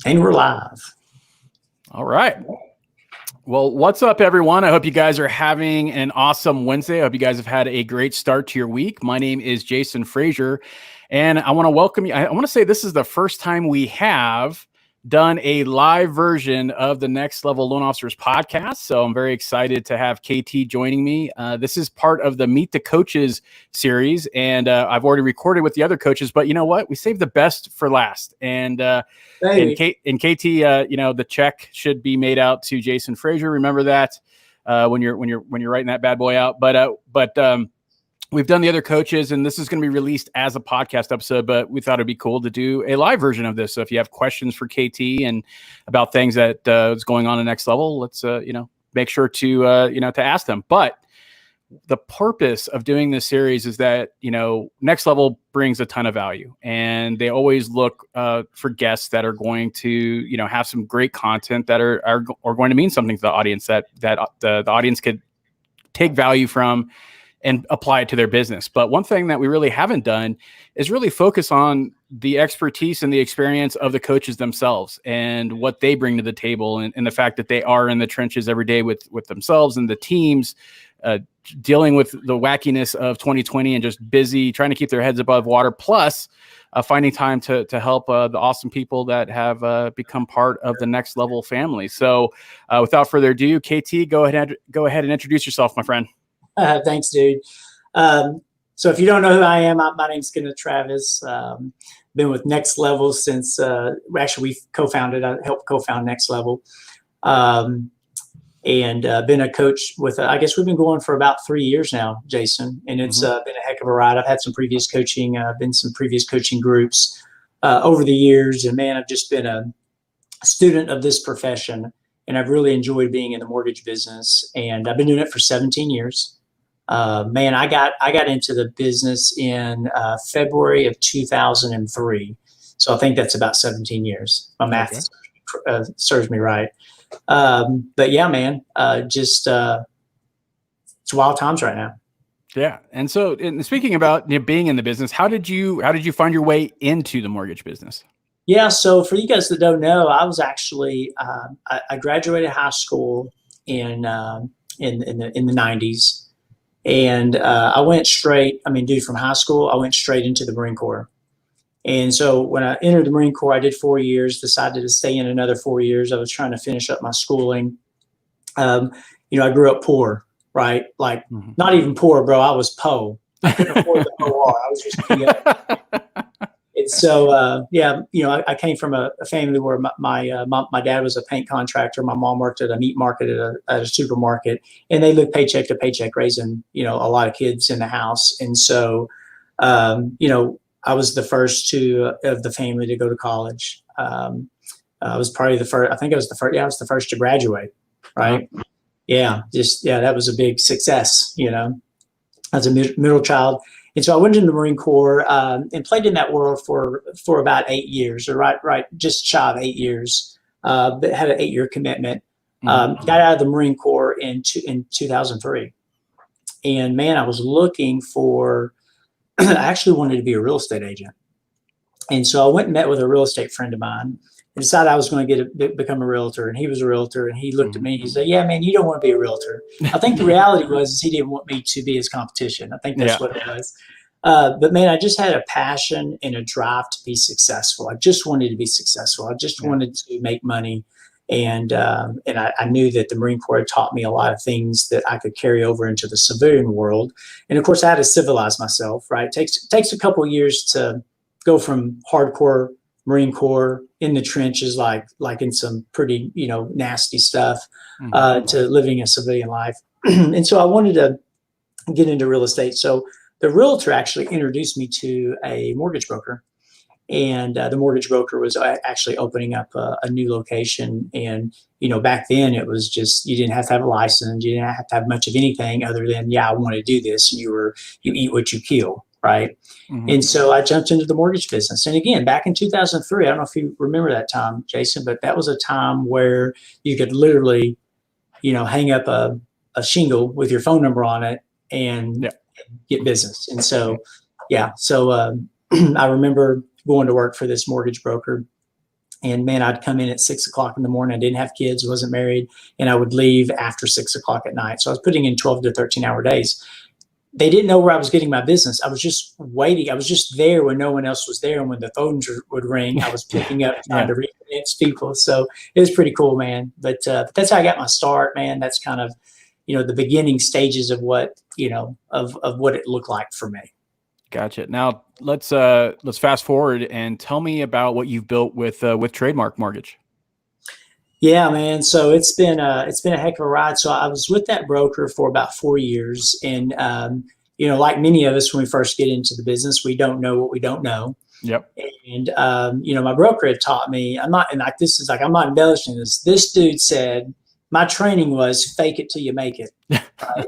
And we're live. All right. Well, what's up, everyone? I hope you guys are having an awesome Wednesday. I hope you guys have had a great start to your week. My name is Jason Frazier, and I want to welcome you. I want to say this is the first time we have done a live version of the Next Level Loan Officers podcast. So I'm very excited to have KT joining me. This is part of the Meet the Coaches series, and I've already recorded with the other coaches, but you know what? We saved the best for last. And KT, the check should be made out to Jason Frazier. Remember that when you're writing that bad boy out. But we've done the other coaches, and this is going to be released as a podcast episode, but we thought it'd be cool to do a live version of this. So if you have questions for KT and about things that is going on at Next Level, let's, make sure to ask them. But the purpose of doing this series is that, Next Level brings a ton of value, and they always look for guests that are going to, have some great content that are going to mean something to the audience that the audience could take value from and apply it to their business. But one thing that we really haven't done is really focus on the expertise and the experience of the coaches themselves and what they bring to the table, and the fact that they are in the trenches every day with themselves and the teams, dealing with the wackiness of 2020 and just busy trying to keep their heads above water, plus finding time to help the awesome people that have become part of the Next Level family. So without further ado, KT, go ahead and introduce yourself, my friend. Thanks, dude. So if you don't know who I am, my name's Kenneth Travis. Been with Next Level since, actually we I helped co-found Next Level. And been a coach with, I guess we've been going for about 3 years now, Jason, and it's been a heck of a ride. I've had some previous coaching, been some previous coaching groups over the years, and man, I've just been a student of this profession, and I've really enjoyed being in the mortgage business, and I've been doing it for 17 years. Man, I got into the business in February of 2003. So I think that's about 17 years. My math serves me right. But yeah, man, just it's wild times right now. Yeah. And so speaking about being in the business, how did you find your way into the mortgage business? Yeah. So for you guys that don't know, I was actually, I graduated high school in the 90s. And I went straight, from high school, I went straight into the Marine Corps. And so when I entered the Marine Corps, I did 4 years, decided to stay in another 4 years. I was trying to finish up my schooling. I grew up poor, right? Like not even poor, bro. I was po. I couldn't afford the OR. I was just PO. And so, I came from a family where my dad was a paint contractor. My mom worked at a meat market at a supermarket, and they lived paycheck to paycheck, raising, a lot of kids in the house. And so, I was the first of the family to go to college. I was probably the first. I think I was the first. Yeah, I was the first to graduate. Right. Yeah. That was a big success. As a middle child. And so I went into the Marine Corps and played in that world for about 8 years, or right, just shy of 8 years. But had an 8-year commitment. Got out of the Marine Corps in 2003, and man, I was looking for. I actually wanted to be a real estate agent, and so I went and met with a real estate friend of mine. And decided I was going to become a realtor, and he was a realtor, and he looked at me. He said, "Yeah, man, you don't want to be a realtor." I think the reality was he didn't want me to be his competition. I think that's what it was. But man, I just had a passion and a drive to be successful. I just wanted to be successful. I just wanted to make money, and I knew that the Marine Corps had taught me a lot of things that I could carry over into the civilian world. And of course, I had to civilize myself. Right, it takes a couple of years to go from hardcore Marine Corps in the trenches, like in some pretty, nasty stuff, to living a civilian life. And so I wanted to get into real estate. So the realtor actually introduced me to a mortgage broker, and the mortgage broker was actually opening up a new location. And, back then it was just, you didn't have to have a license. You didn't have to have much of anything other than, I want to do this. And you eat what you kill. Right. And so I jumped into the mortgage business. And again, back in 2003, I don't know if you remember that time, Jason, but that was a time where you could literally, hang up a shingle with your phone number on it and get business. And so, I remember going to work for this mortgage broker. And man, I'd come in at 6 o'clock in the morning. I didn't have kids, wasn't married, and I would leave after 6 o'clock at night. So I was putting in 12 to 13-hour days. They didn't know where I was getting my business. I was just waiting. I was just there when no one else was there. And when the phones would ring, I was picking up, trying to refinance people. So it was pretty cool, man. But that's how I got my start, man. That's kind of, the beginning stages of what, of what it looked like for me. Gotcha. Now let's fast forward and tell me about what you've built with Trademark Mortgage. Yeah, man. So it's been a heck of a ride. So I was with that broker for about 4 years, and like many of us, when we first get into the business, we don't know what we don't know. Yep. And my broker had taught me. I'm not embellishing this. This dude said my training was fake it till you make it. Right?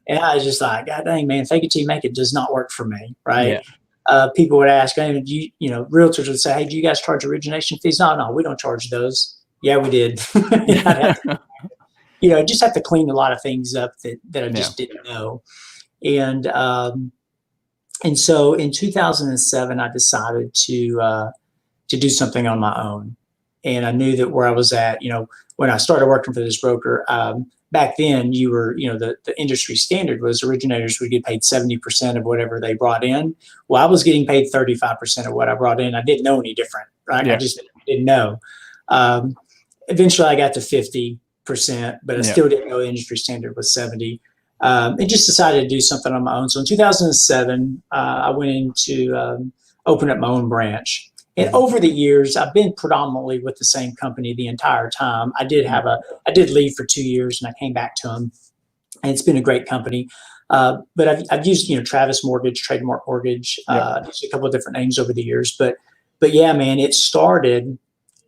And I was just like, God dang, man, fake it till you make it does not work for me, right? Yeah. People would ask, realtors would say, hey, do you guys charge origination fees? No, we don't charge those. Yeah, we did. Just have to clean a lot of things up that I just didn't know. And so in 2007, I decided to do something on my own. And I knew that where I was at, when I started working for this broker, back then the industry standard was originators would get paid 70% of whatever they brought in. Well, I was getting paid 35% of what I brought in. I didn't know any different, right? Yeah. I just didn't know. Eventually I got to 50%, but I still didn't know the industry standard was 70. And just decided to do something on my own. So in 2007, I went into open up my own branch. And over the years, I've been predominantly with the same company the entire time. I did leave for 2 years, and I came back to them, and it's been a great company. But I've used Travis Mortgage, Trademark Mortgage, just a couple of different names over the years. But yeah, man, it started,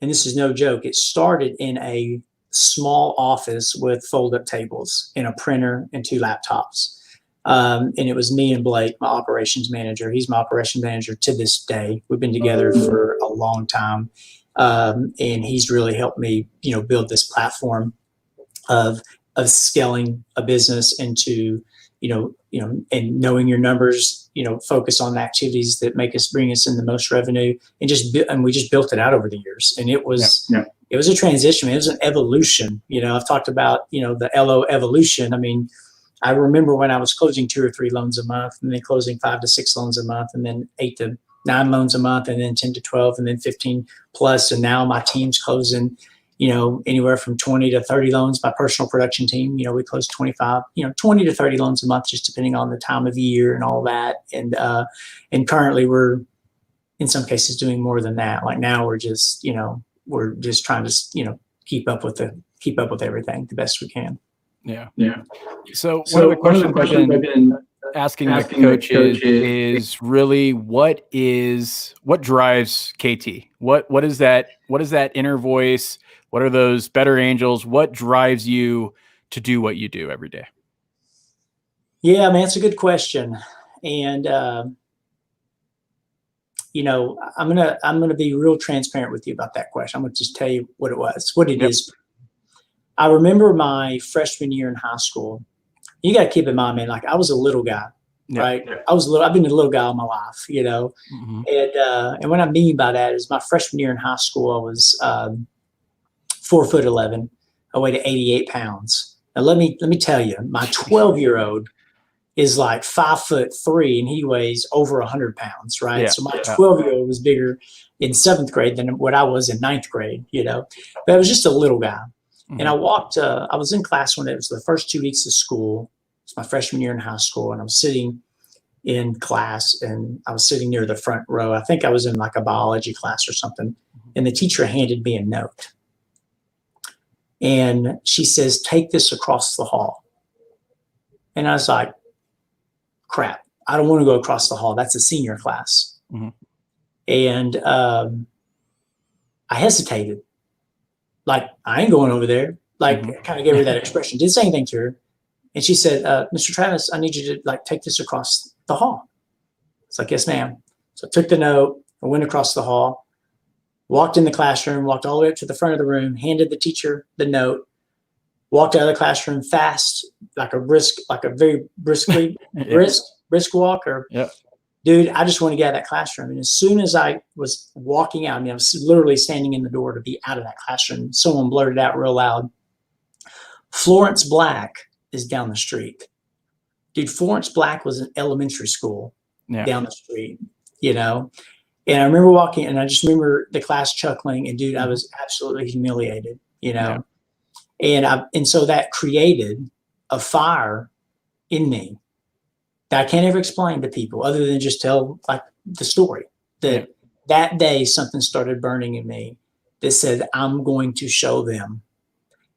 and this is no joke. It started in a small office with fold-up tables and a printer and 2 laptops. And it was me and Blake, my operations manager. He's my operations manager to this day. We've been together for a long time. And he's really helped me, build this platform of scaling a business into, and knowing your numbers, focus on the activities that bring us in the most revenue, and we just built it out over the years. And it was, it was a transition. It was an evolution. I've talked about, the LO evolution. I mean, I remember when I was closing 2 or 3 loans a month, and then closing 5 to 6 loans a month, and then 8 to 9 loans a month, and then 10 to 12, and then 15 plus. And now my team's closing, anywhere from 20 to 30 loans. My personal production team, we close 25, 20 to 30 loans a month, just depending on the time of year and all that. And currently we're in some cases doing more than that. Like now we're just trying to, keep up with everything the best we can. Yeah. So one of the questions I've been asking the coaches is really what drives KT? What is that inner voice? What are those better angels? What drives you to do what you do every day? Yeah, man, it's a good question. And I'm gonna be real transparent with you about that question. I'm gonna just tell you what it is. I remember my freshman year in high school. You got to keep in mind, man, like I was a little guy, right? Yeah. I've been a little guy all my life, Mm-hmm. And what I mean by that is my freshman year in high school, I was 4'11". I weighed 88 pounds. Now let me tell you, my 12-year-old is like 5'3", and he weighs over 100 pounds, right? Yeah. So my 12-year-old was bigger in 7th grade than what I was in 9th grade, But I was just a little guy. And I was in class when it was the first 2 weeks of school. It's my freshman year in high school. And I was sitting in class, and I was sitting near the front row. I think I was in like a biology class or something. And the teacher handed me a note. And she says, take this across the hall. And I was like, crap, I don't want to go across the hall. That's a senior class. Mm-hmm. And I hesitated. Like, I ain't going over there. Like, I kind of gave her that expression. Didn't say anything to her. And she said, Mr. Travis, I need you to take this across the hall. It's like, yes, ma'am. So I took the note. I went across the hall, walked in the classroom, walked all the way up to the front of the room, handed the teacher the note, walked out of the classroom fast, like a very brisk walk. dude, I just want to get out of that classroom. And as soon as I was walking out, I mean, I was literally standing in the door to be out of that classroom. Someone blurted out real loud, Florence Black is down the street. Dude, Florence Black was an elementary school down the street, you know? And I remember walking, and I just remember the class chuckling, and dude, I was absolutely humiliated, you know? And so that created a fire in me that I can't ever explain to people other than just tell like the story that that day something started burning in me that said, I'm going to show them.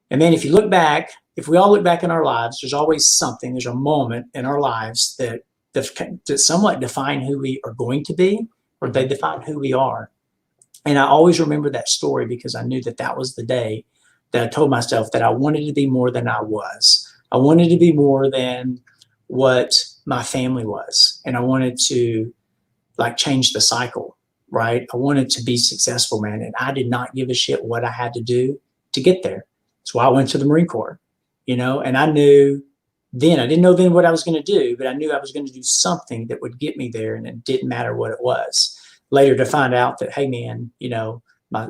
And man, if you look back, if we all look back in our lives, there's always something, there's a moment in our lives that somewhat define who we are going to be, or they define who we are. And I always remember that story because I knew that that was the day that I told myself that I wanted to be more than I was. I wanted to be more than what my family was. And I wanted to like change the cycle, right? I wanted to be successful, man. And I did not give a shit what I had to do to get there. That's why I went to the Marine Corps, you know, and I knew then, I didn't know then what I was going to do, but I knew I was going to do something that would get me there, and it didn't matter what it was. Later to find out that, hey man, you know, my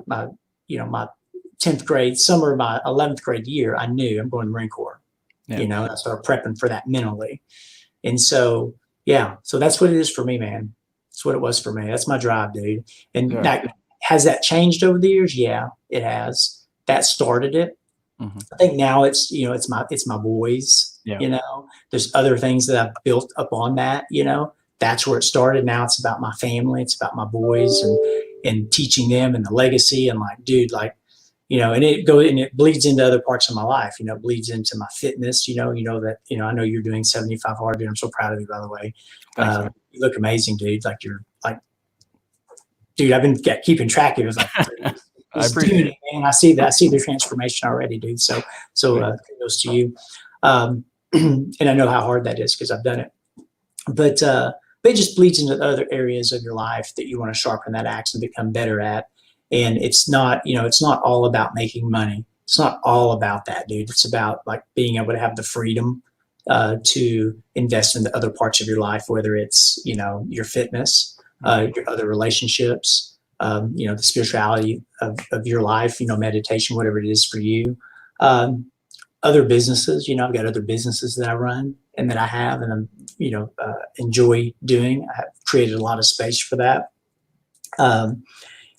10th grade, summer of my 11th grade year, I knew I'm going to the Marine Corps, you know, and I started prepping for that mentally. And so, yeah, so that's what it is for me, man. That's what it was for me. That's my drive, dude. And that, has that changed over the years? Yeah, it has. That started it. I think now it's, you know, it's my boys, you know, there's other things that I've built up on that, you know, that's where it started. Now it's about my family. It's about my boys and teaching them and the legacy and like, dude, like, you know, and it bleeds into other parts of my life, you know, bleeds into my fitness, you know that, you know, I know you're doing 75 hard, dude. I'm so proud of you, by the way. Thanks, you look amazing, dude. Like you're like, dude, I've been keeping track of it. Like, I appreciate it. And I see the transformation already, dude. So kudos to you. And I know how hard that is because I've done it. But it just bleeds into other areas of your life that you want to sharpen that axe and become better at. And it's not, you know, it's not all about making money. It's not all about that, dude. It's about like being able to have the freedom to invest in the other parts of your life, whether it's, you know, your fitness, your other relationships, you know, the spirituality of your life, you know, meditation, whatever it is for you. Other businesses, you know, I've got other businesses that I run and that I have and I'm, you know, enjoy doing. I've created a lot of space for that.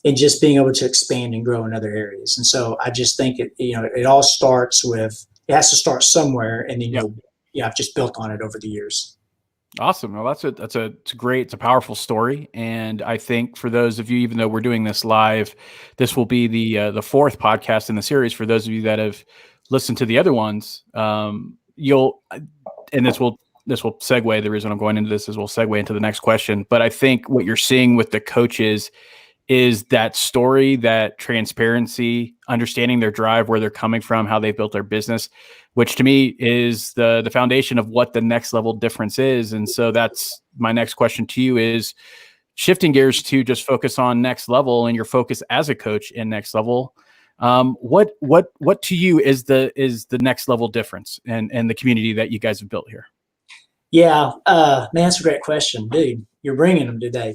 And just being able to expand and grow in other areas. And so I just think it all starts with, it has to start somewhere. And then, I've just built on it over the years. Awesome. Well, it's a powerful story. And I think for those of you, even though we're doing this live, this will be the fourth podcast in the series. For those of you that have listened to the other ones, and this will segue. The reason I'm going into this is we'll segue into the next question. But I think what you're seeing with the coaches is that story, that transparency, understanding their drive, where they're coming from, how they built their business, which to me is the foundation of what the next level difference is. And so that's my next question to you is shifting gears to just focus on next level and your focus as a coach in next level. What to you is the next level difference and the community that you guys have built here? Yeah, man, that's a great question, dude. You're bringing them today.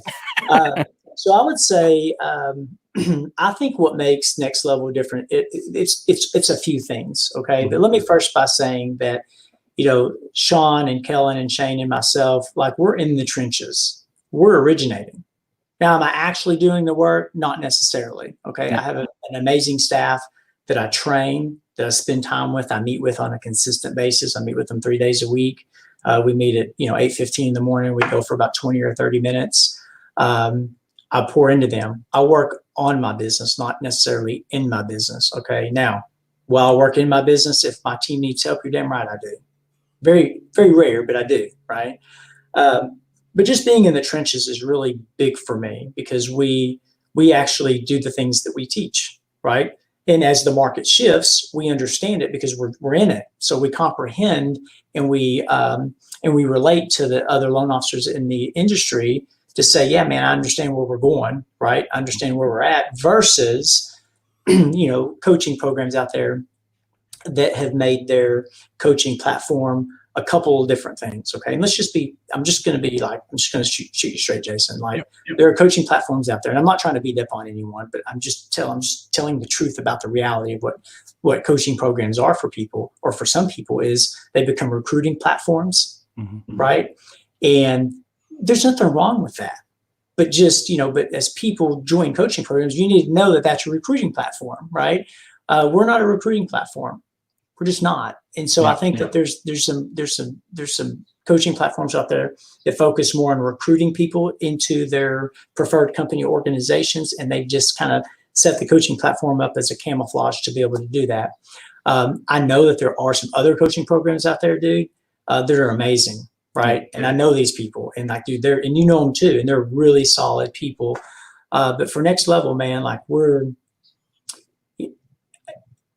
So I would say, I think what makes next level different, it's a few things. Okay. But let me first by saying that, you know, Sean and Kellen and Shane and myself, like we're in the trenches, we're originating. Now, am I actually doing the work? Not necessarily. Okay. I have an amazing staff that I train, that I spend time with, I meet with on a consistent basis. I meet with them 3 days a week. We meet at, 8:15 in the morning. We go for about 20 or 30 minutes. I pour into them. I work on my business, not necessarily in my business. Okay. Now, while I work in my business, if my team needs help, you're damn right I do. Very, very rare, but I do. Right. But just being in the trenches is really big for me because we actually do the things that we teach. Right. And as the market shifts, we understand it because we're in it. So we comprehend and we relate to the other loan officers in the industry to say, yeah, man, I understand where we're going, right? I understand where we're at versus, coaching programs out there that have made their coaching platform a couple of different things. Okay. And I'm just going to shoot you straight, Jason. Like, there are coaching platforms out there, and I'm not trying to beat up on anyone, but I'm just telling the truth about the reality of what coaching programs are for people, or for some people is they become recruiting platforms. Mm-hmm. Right. And there's nothing wrong with that. But but as people join coaching programs, you need to know that that's a recruiting platform, right? We're not a recruiting platform. We're just not. And so I think that there's some coaching platforms out there that focus more on recruiting people into their preferred company organizations, and they just kind of set the coaching platform up as a camouflage to be able to do that. I know that there are some other coaching programs out there, dude, that are amazing, right? And I know these people, and like, dude, and you know them too, and they're really solid people. But for next level, man, like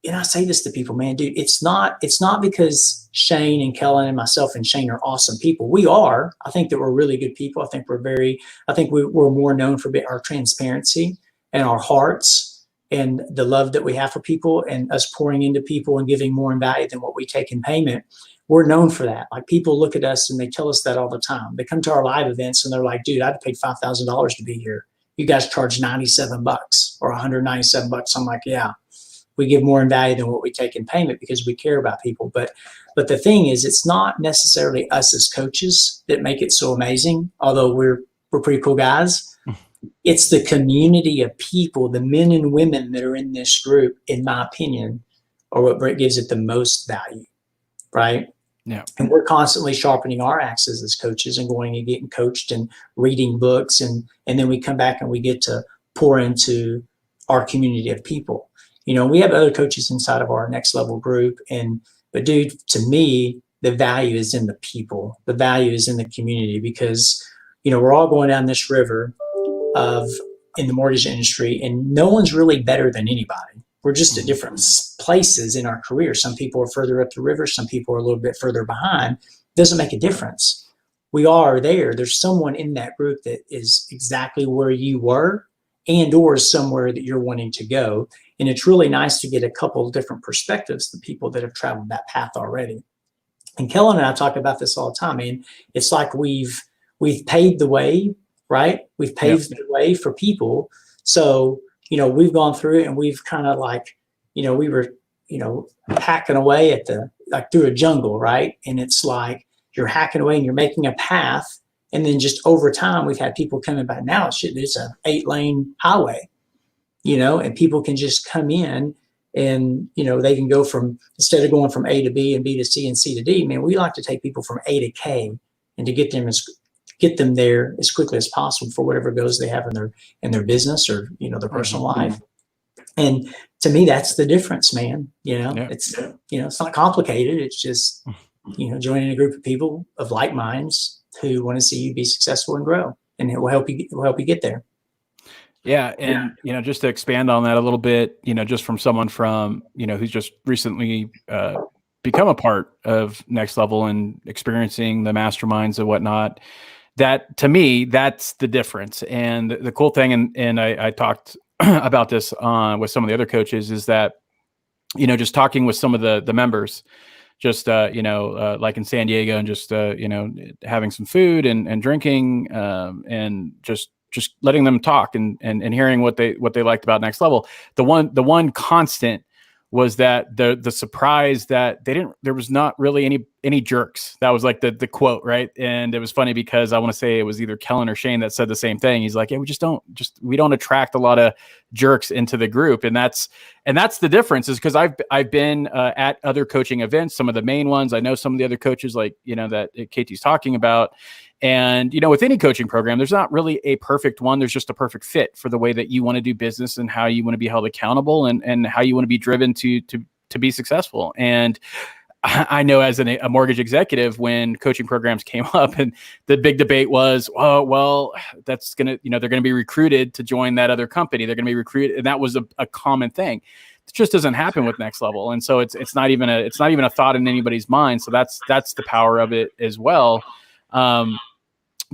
and I say this to people, man, dude, it's not because Shane and Kellen and myself and Shane are awesome people. We are. I think that we're really good people. I think we're more known for our transparency and our hearts and the love that we have for people, and us pouring into people and giving more in value than what we take in payment. We're known for that. Like, people look at us and they tell us that all the time. They come to our live events and they're like, dude, I'd paid $5,000 to be here. You guys charge $97 or $197. I'm like, yeah. We give more in value than what we take in payment because we care about people. But the thing is, it's not necessarily us as coaches that make it so amazing, although we're pretty cool guys. It's the community of people, the men and women that are in this group, in my opinion, are what gives it the most value, right? Yeah. And we're constantly sharpening our axes as coaches and going and getting coached and reading books. And then we come back and we get to pour into our community of people. We have other coaches inside of our next level group. But dude, to me, the value is in the people. The value is in the community, because, we're all going down this river in the mortgage industry, and no one's really better than anybody. We're just at different places in our career. Some people are further up the river. Some people are a little bit further behind. Doesn't make a difference. We are there. There's someone in that group that is exactly where you were, and or somewhere that you're wanting to go. And it's really nice to get a couple of different perspectives, the people that have traveled that path already. And Kellen and I talk about this all the time. I mean, it's like we've paved the way, right? We've paved the way for people. So, we've gone through it, and we've kind of like, we were, hacking away through a jungle, right? And it's like you're hacking away and you're making a path. And then just over time, we've had people coming by. Now it's an 8-lane highway, and people can just come in, and, they can go instead of going from A to B and B to C and C to D, man, we like to take people from A to K and to get them there as quickly as possible for whatever goals they have in their business or, their personal life. And to me, that's the difference, man. It's, it's not complicated. It's just, joining a group of people of like minds who want to see you be successful and grow, and it will help you get there. Yeah. And, just to expand on that a little bit, just from someone who's just recently become a part of Next Level and experiencing the masterminds and whatnot, that to me, that's the difference. And the cool thing, and I talked about this with some of the other coaches, is that, just talking with some of the members, just, like in San Diego, and just, having some food and drinking, and just letting them talk and hearing what they liked about Next Level. The one constant was that the surprise that there was not really any jerks. That was like the quote, right? And it was funny because I want to say it was either Kellen or Shane that said the same thing. He's like, yeah, we don't attract a lot of jerks into the group. And that's the difference, is because I've been at other coaching events, some of the main ones. I know some of the other coaches, like, that KT's talking about. And, with any coaching program, there's not really a perfect one. There's just a perfect fit for the way that you want to do business and how you want to be held accountable and how you want to be driven to be successful. And I know as a mortgage executive, when coaching programs came up, and the big debate was, oh, well, that's going to, they're going to be recruited to join that other company. They're going to be recruited. And that was a common thing. It just doesn't happen with Next Level. And so it's not even a thought in anybody's mind. So that's the power of it as well.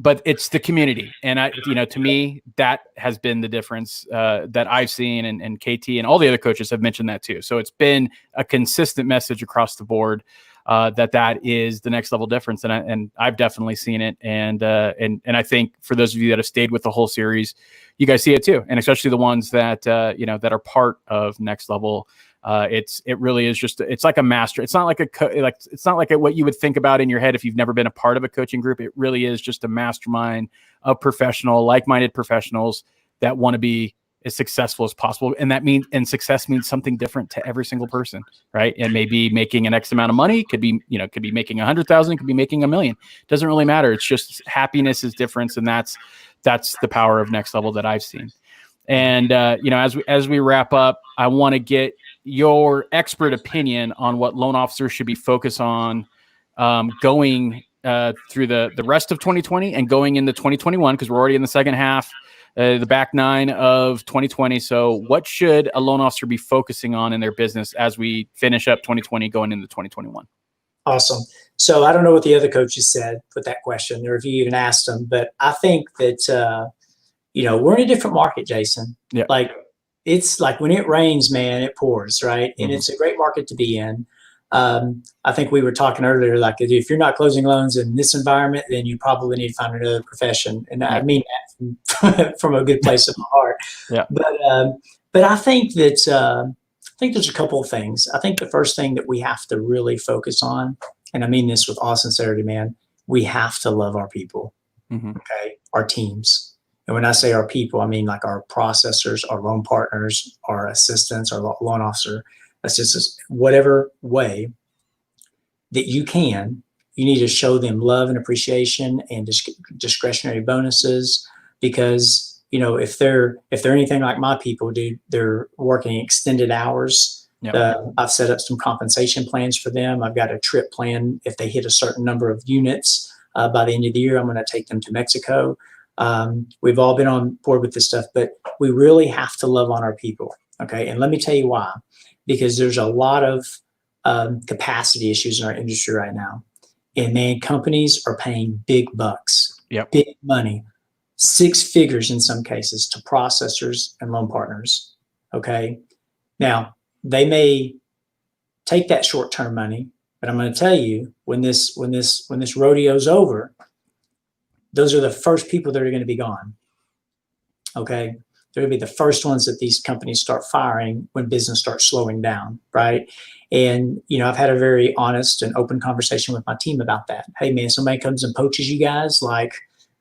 But it's the community. And to me, that has been the difference that I've seen, and KT and all the other coaches have mentioned that too. So it's been a consistent message across the board. that is the next level difference. And I've definitely seen it. And I think for those of you that have stayed with the whole series, you guys see it too. And especially the ones that, that are part of Next Level. It really is just, it's like a master. It's not like it's not like what you would think about in your head if you've never been a part of a coaching group. It really is just a mastermind of like-minded professionals that want to be as successful as possible. And success means something different to every single person, right? It may be making an X amount of money, could be making 100,000, could be making $1 million. Doesn't really matter. It's just happiness is different. And that's the power of Next Level that I've seen. And, as we wrap up, I want to get your expert opinion on what loan officers should be focused on going through the rest of 2020 and going into 2021, because we're already in the second half, the back nine of 2020. So what should a loan officer be focusing on in their business as we finish up 2020 going into 2021? Awesome. So I don't know what the other coaches said with that question, or if you even asked them, but I think that, we're in a different market, Jason. Yeah. Like, it's like when it rains, man, it pours, right? And Mm-hmm. it's a great market to be in. I think we were talking earlier, like, if you're not closing loans in this environment, then you probably need to find another profession. And I mean that from a good place of my heart. Yeah. But I think that I think there's a couple of things. I think the first thing that we have to really focus on, and I mean this with all sincerity, man, we have to love our people, Mm-hmm. okay, our teams. And when I say our people, I mean like our processors, our loan partners, our assistants, our loan officer assistants, whatever way that you can, you need to show them love and appreciation and discretionary bonuses, because, if they're anything like my people, dude, they're working extended hours. Yep. I've set up some compensation plans for them. I've got a trip plan. If they hit a certain number of units by the end of the year, I'm going to take them to Mexico. We've all been on board with this stuff, but we really have to love on our people. Okay. And let me tell you why, because there's a lot of capacity issues in our industry right now. And man, companies are paying big bucks, Yep. big money, 6 figures in some cases, to processors and loan partners. Okay. Now, they may take that short-term money, but I'm going to tell you, when this rodeo's over, those are the first people that are going to be gone. Okay. They're going to be the first ones that these companies start firing when business starts slowing down. Right. And, I've had a very honest and open conversation with my team about that. Hey, man, somebody comes and poaches you guys. Like,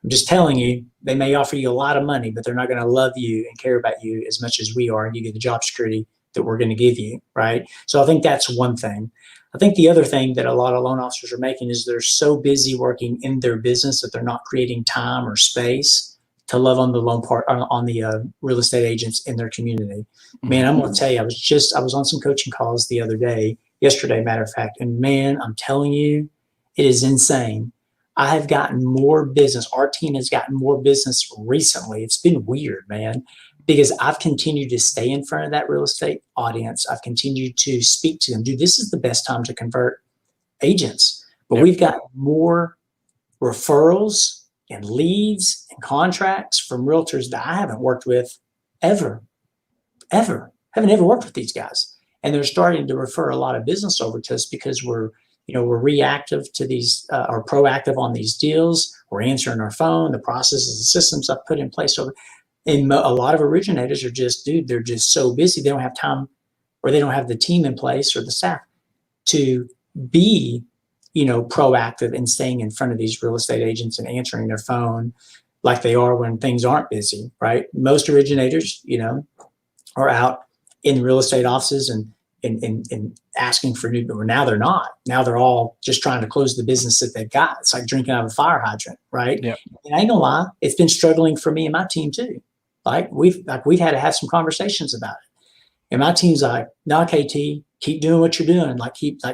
I'm just telling you, they may offer you a lot of money, but they're not going to love you and care about you as much as we are and give you the job security that we're going to give you. Right. So I think that's one thing. I think the other thing that a lot of loan officers are making is they're so busy working in their business that they're not creating time or space to love on the loan part, on the real estate agents in their community. Man, I'm going to tell you, I was on some coaching calls yesterday, matter of fact, and man, I'm telling you, it is insane. I have gotten more business. Our team has gotten more business recently. It's been weird, man, because I've continued to stay in front of that real estate audience. I've continued to speak to them. Dude, this is the best time to convert agents. But Yep. We've got more referrals and leads and contracts from realtors that I haven't worked with ever. Haven't ever worked with these guys. And they're starting to refer a lot of business over to us because we're reactive to these or proactive on these deals. We're answering our phone, the processes and systems I've put in place over. And a lot of originators are they're just so busy. They don't have time, or they don't have the team in place or the staff to be, proactive in staying in front of these real estate agents and answering their phone like they are when things aren't busy, right? Most originators, are out in real estate offices and asking for new, but now they're not. Now they're all just trying to close the business that they've got. It's like drinking out of a fire hydrant, right? Yep. And I ain't gonna lie, it's been struggling for me and my team too. We've had to have some conversations about it. And my team's like, no, KT, keep doing what you're doing.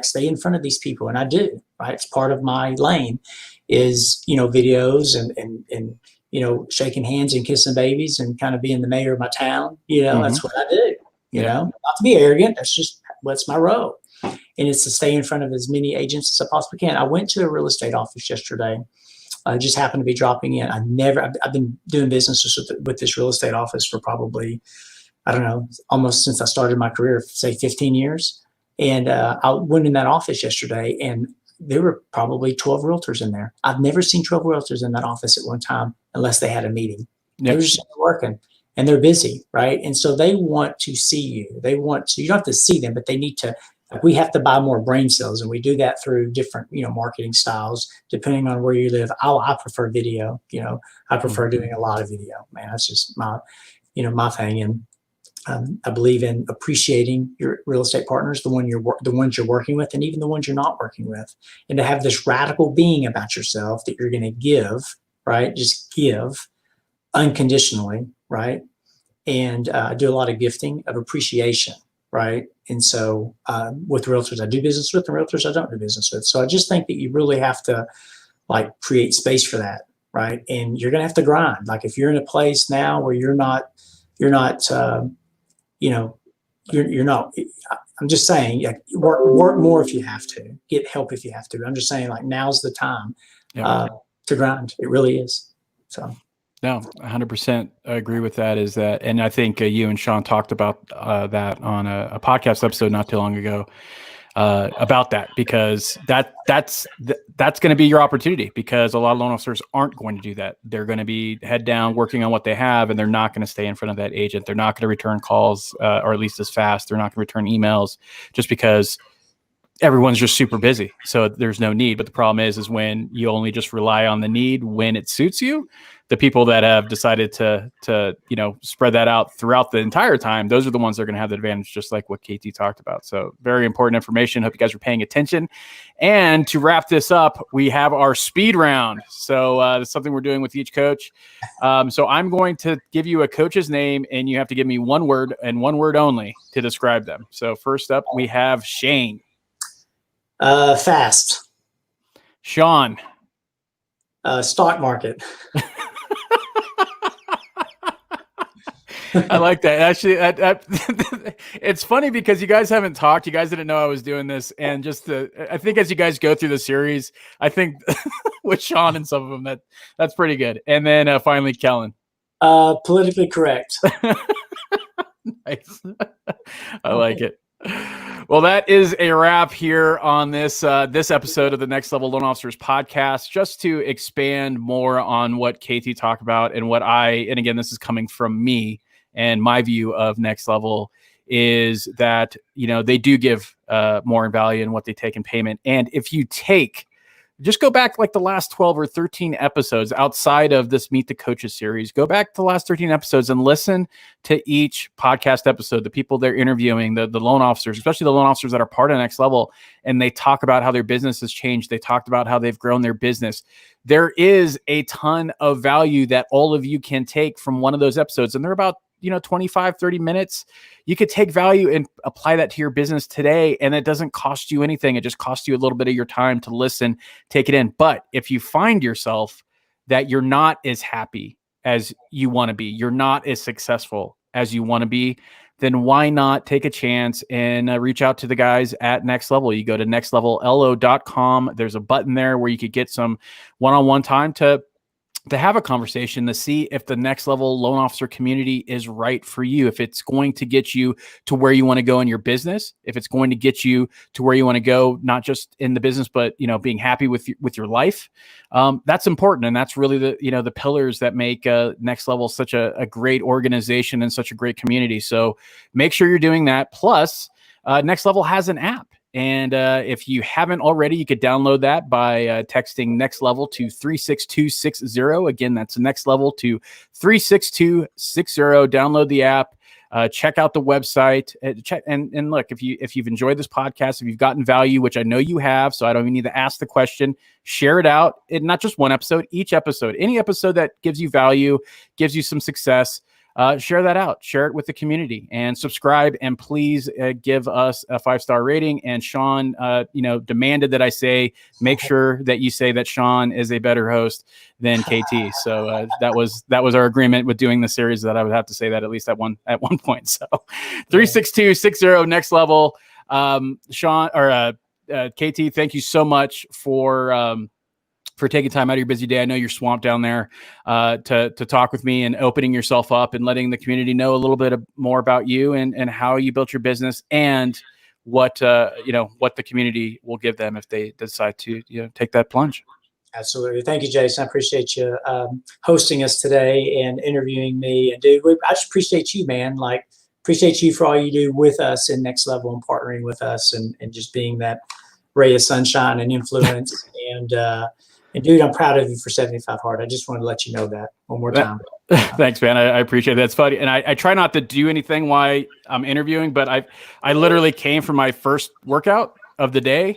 Stay in front of these people. And I do, right? It's part of my lane is, videos and shaking hands and kissing babies and kind of being the mayor of my town. That's what I do, not to be arrogant. That's just what's my role. And it's to stay in front of as many agents as I possibly can. I went to a real estate office yesterday. I just happened to be dropping in. I've been doing business with this real estate office for probably, I don't know, almost since I started my career, say 15 years. And I went in that office yesterday, and there were probably 12 realtors in there. I've never seen 12 realtors in that office at one time unless they had a meeting. Yep. They were just working, and they're busy, right? And so they want to see you. They want to, you don't have to see them, but they need to, like, we have to buy more brain cells, and we do that through different, marketing styles, depending on where you live. I prefer video, I prefer doing a lot of video, man. That's just my thing. And I believe in appreciating your real estate partners, the ones you're working with, and even the ones you're not working with, and to have this radical being about yourself that you're going to give, right? Just give unconditionally, right? And I do a lot of gifting of appreciation, right? And so with realtors I do business with, and realtors I don't do business with. So I just think that you really have to create space for that, right? And you're going to have to grind. Like if you're in a place now where you're not. You're not. I'm just saying, work more if you have to. Get help if you have to. I'm just saying, now's the time to grind. It really is. So. No, 100% agree with that. And I think you and Sean talked about that on a podcast episode not too long ago about that, because that's going to be your opportunity, because a lot of loan officers aren't going to do that. They're going to be head down working on what they have, and they're not going to stay in front of that agent. They're not going to return calls, or at least as fast. They're not going to return emails just because everyone's just super busy. So there's no need. But the problem is when you only just rely on the need when it suits you. The people that have decided to spread that out throughout the entire time, those are the ones that are going to have the advantage, just like what KT talked about. So very important information. Hope you guys are paying attention. And to wrap this up, we have our speed round. So that's something we're doing with each coach. So I'm going to give you a coach's name, and you have to give me one word and one word only to describe them. So first up, we have Shane. Fast. Sean. Stock market. I like that. Actually, it's funny because you guys haven't talked. You guys didn't know I was doing this. And I think as you guys go through the series, I think with Sean and some of them, that's pretty good. And then finally, Kellen. Politically correct. Nice. I like it. Well, that is a wrap here on this episode of the Next Level Loan Officers podcast. Just to expand more on what KT talked about, and and again, this is coming from me and my view of Next Level, is that they do give more in value in what they take in payment. And if you just go back the last 12 or 13 episodes outside of this Meet the Coaches series. Go back to the last 13 episodes and listen to each podcast episode, the people they're interviewing, the loan officers, especially the loan officers that are part of Next Level, and they talk about how their business has changed. They talked about how they've grown their business. There is a ton of value that all of you can take from one of those episodes, and they're about 25, 30 minutes. You could take value and apply that to your business today, and it doesn't cost you anything. It just costs you a little bit of your time to listen, take it in. But if you find yourself that you're not as happy as you want to be, you're not as successful as you want to be, then why not take a chance and reach out to the guys at Next Level? You go to nextlevello.com. There's a button there where you could get some one-on-one time to have a conversation, to see if the Next Level loan officer community is right for you, if it's going to get you to where you want to go in your business, if it's going to get you to where you want to go, not just in the business, but being happy with your life. That's important, and that's really the pillars that make Next Level such a great organization and such a great community. So make sure you're doing that. Plus, Next Level has an app. And if you haven't already, you could download that by texting Next Level to 36260. Again, that's Next Level to 36260. Download the app. Check out the website. And look, if you've enjoyed this podcast, if you've gotten value, which I know you have, so I don't even need to ask the question, share it out. Not just one episode, each episode. Any episode that gives you value, gives you some success. Share that out, share it with the community, and subscribe. And please give us a 5-star rating. And Sean, demanded that I make sure that you say that Sean is a better host than KT. So that was our agreement with doing the series, that I would have to say that at least at one point. So 36260 Next Level. Sean or KT, thank you so much for taking time out of your busy day. I know you're swamped down there to talk with me, and opening yourself up and letting the community know a little bit more about you and how you built your business, and what what the community will give them if they decide to take that plunge. Absolutely. Thank you, Jason. I appreciate you hosting us today and interviewing me. And dude, I just appreciate you, man. Like, appreciate you for all you do with us in Next Level and partnering with us and just being that ray of sunshine and influence. And dude, I'm proud of you for 75 Hard. I just wanted to let you know that one more time. Thanks, man. I appreciate it. That's funny. And I try not to do anything while I'm interviewing, but I literally came from my first workout of the day.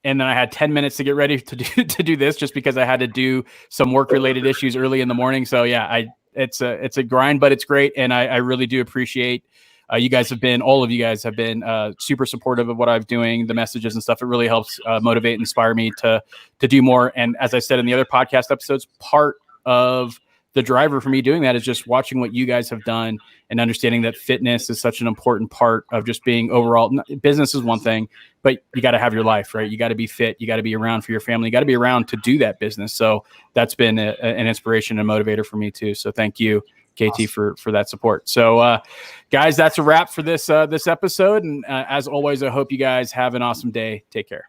And then I had 10 minutes to get ready to do this just because I had to do some work related issues early in the morning. So yeah, it's a grind, but it's great. And I really do appreciate all of you guys have been super supportive of what I'm doing, the messages and stuff. It really helps motivate and inspire me to do more. And as I said in the other podcast episodes, part of the driver for me doing that is just watching what you guys have done and understanding that fitness is such an important part of just being overall. Business is one thing, but you got to have your life, right? You got to be fit. You got to be around for your family. You got to be around to do that business. So that's been an inspiration and motivator for me too. So thank you, KT, for that support. So guys, that's a wrap for this episode. And as always, I hope you guys have an awesome day. Take care.